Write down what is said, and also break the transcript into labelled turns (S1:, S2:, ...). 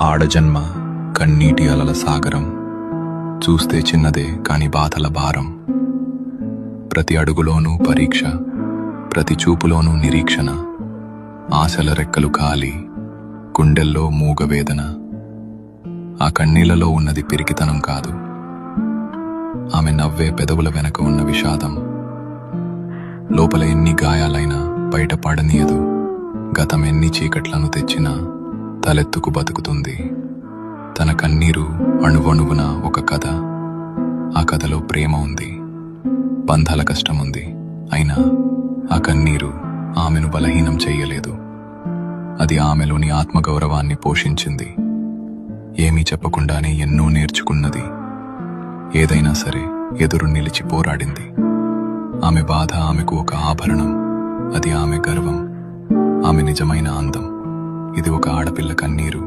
S1: ఆడజన్మ కన్నీటి అలల సాగరం, చూస్తే చిన్నదే కాని బాధల భారం. ప్రతి అడుగులోనూ పరీక్ష, ప్రతి చూపులోనూ నిరీక్షణ. ఆశల రెక్కలు కాలి, గుండెల్లో మూగవేదన. ఆ కన్నీళ్లలో ఉన్నది పిరికితనం కాదు, ఆమె నవ్వే పెదవుల వెనక ఉన్న విషాదం. లోపల ఎన్ని గాయాలైనా బయట పడనీయదు, గతం ఎన్ని చీకట్లను తెచ్చినా తలెత్తుకు బతుకుతుంది. తన కన్నీరు అణువణువున ఒక కథ. ఆ కథలో ప్రేమ ఉంది, బంధాల కష్టముంది. అయినా ఆ కన్నీరు ఆమెను బలహీనం చెయ్యలేదు. అది ఆమెలోని ఆత్మగౌరవాన్ని పోషించింది. ఏమీ చెప్పకుండానే ఎన్నో నేర్చుకున్నది. ఏదైనా సరే ఎదురు నిలిచి పోరాడింది. ఆమె బాధ ఆమెకు ఒక ఆభరణం, అది ఆమె గర్వం, ఆమె నిజమైన అందం. ఇది ఒక ఆడపిల్ల కన్నీరు.